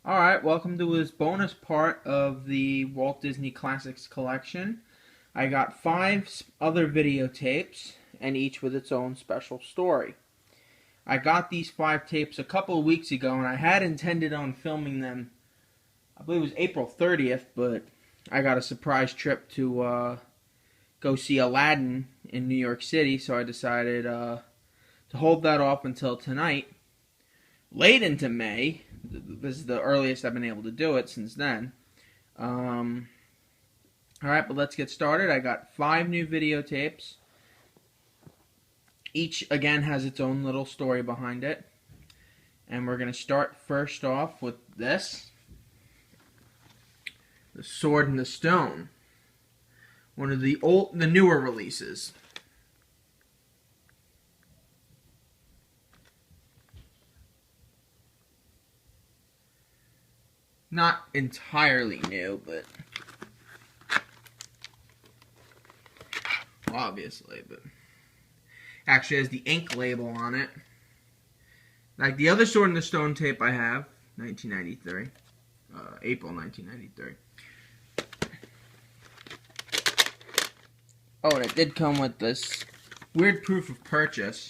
Alright, welcome to this bonus part of the Walt Disney Classics collection. I got 5 other videotapes, and each with its own special story. I got these 5 tapes a couple of weeks ago, and I had intended on filming them, I believe it was April 30th, but I got a surprise trip to go see Aladdin in New York City, so I decided to hold that off until tonight. Late into May. This is the earliest I've been able to do it since then. Alright, but let's get started. I got 5 new videotapes. Each, again, has its own little story behind it. And we're going to start first off with this. The Sword and the Stone. One of the newer releases. Not entirely new, but obviously, but actually has the ink label on it. Like the other Sword in the Stone tape I have, 1993, April 1993. Oh, and it did come with this weird proof of purchase.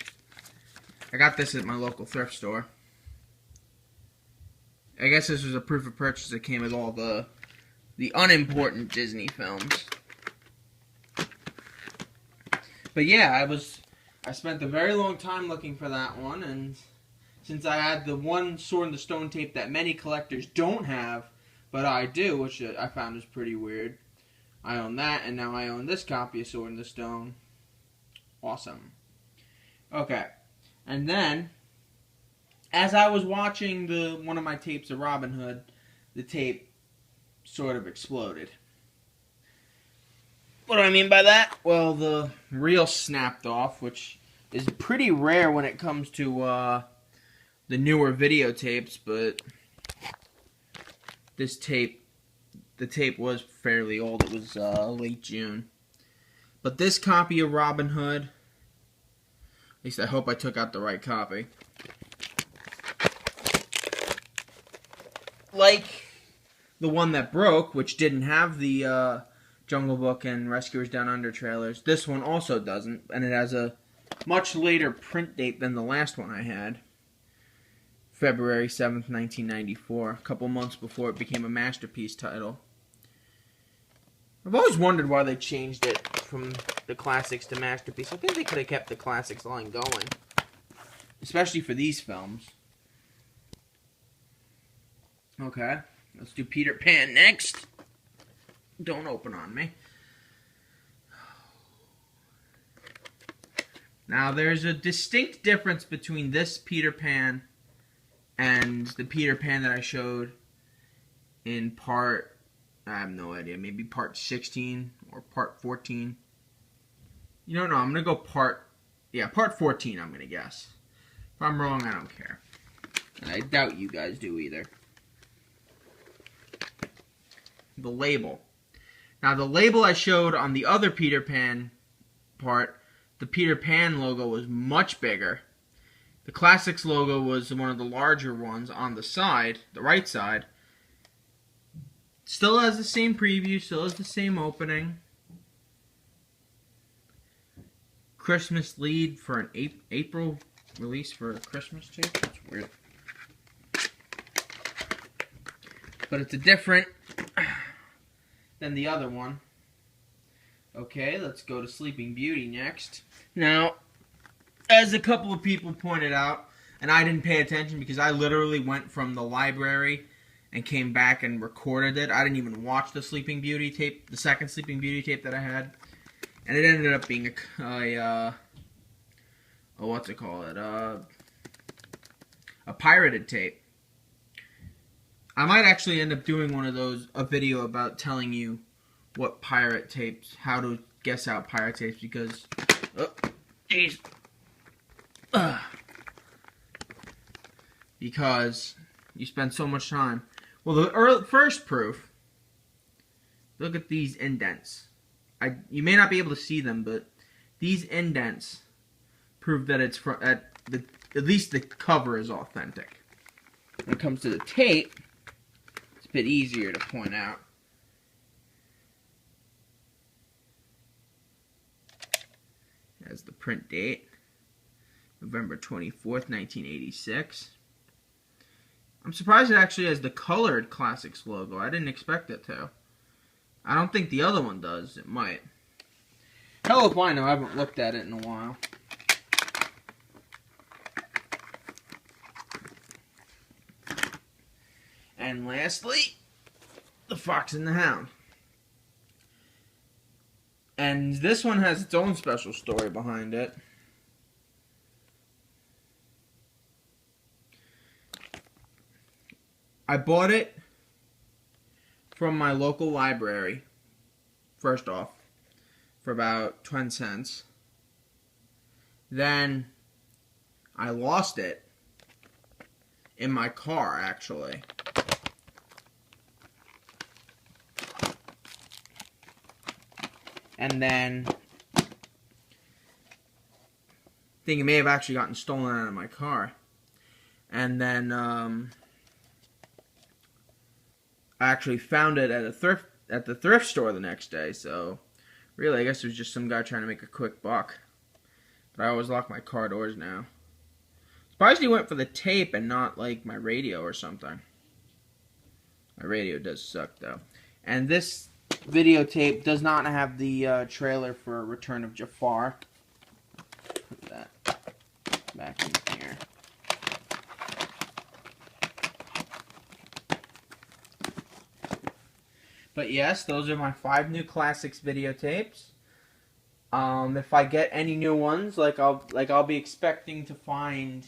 I got this at my local thrift store. I guess this was a proof of purchase that came with all the unimportant Disney films. But yeah, I spent a very long time looking for that one, and since I had the one Sword in the Stone tape that many collectors don't have, but I do, which I found is pretty weird, I own that, and now I own this copy of Sword in the Stone. Awesome. Okay, and then as I was watching one of my tapes of Robin Hood, the tape sort of exploded. What do I mean by that? Well, the reel snapped off, which is pretty rare when it comes to the newer videotapes, but this tape, the tape was fairly old. It was late June. But this copy of Robin Hood, at least I hope I took out the right copy. Like the one that broke, which didn't have the Jungle Book and Rescuers Down Under trailers, this one also doesn't, and it has a much later print date than the last one I had. February 7th, 1994, a couple months before it became a Masterpiece title. I've always wondered why they changed it from the Classics to Masterpiece. I think they could have kept the Classics line going, especially for these films. Okay, let's do Peter Pan next. Don't open on me. Now, there's a distinct difference between this Peter Pan and the Peter Pan that I showed in part, I have no idea, maybe part 16 or part 14. You don't know, I'm going to go part 14, I'm going to guess. If I'm wrong, I don't care. And I doubt you guys do either. The label. Now, the label I showed on the other Peter Pan part, the Peter Pan logo was much bigger. The Classics logo was one of the larger ones on the side, the right side. Still has the same preview, still has the same opening. Christmas lead for an April release for a Christmas tape. That's weird. But it's a different than the other one. Okay, let's go to Sleeping Beauty next. Now, as a couple of people pointed out, and I didn't pay attention because I literally went from the library and came back and recorded it. I didn't even watch the Sleeping Beauty tape, the second Sleeping Beauty tape that I had. And it ended up being a pirated tape. I might actually end up doing a video about telling you what pirate tapes, how to guess out pirate tapes, because, because you spend so much time. Well, the first proof, look at these indents. You may not be able to see them, but these indents prove that it's at least the cover is authentic. When it comes to the tape, bit easier to point out. Has the print date, November 24th, 1986. I'm surprised it actually has the colored Classics logo. I didn't expect it to. I don't think the other one does. It might. Hell if I know. I haven't looked at it in a while. And lastly, The Fox and the Hound. And this one has its own special story behind it. I bought it from my local library, first off, for about 10 cents. Then I lost it in my car, actually. And then I think it may have actually gotten stolen out of my car. And then I actually found it at the thrift store the next day. So really, I guess it was just some guy trying to make a quick buck. But I always lock my car doors now. Surprised he went for the tape and not like my radio or something. My radio does suck though. And this videotape does not have the trailer for Return of Jafar. Put that back in here. But yes, those are my 5 new Classics videotapes. If I get any new ones, I'll be expecting to find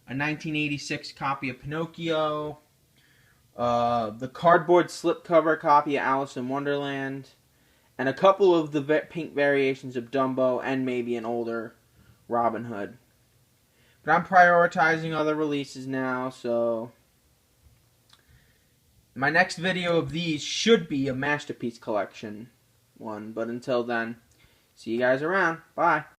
a 1986 copy of Pinocchio, the cardboard slipcover copy of Alice in Wonderland, and a couple of the pink variations of Dumbo, and maybe an older Robin Hood. But I'm prioritizing other releases now, so my next video of these should be a Masterpiece Collection one. But until then, see you guys around. Bye.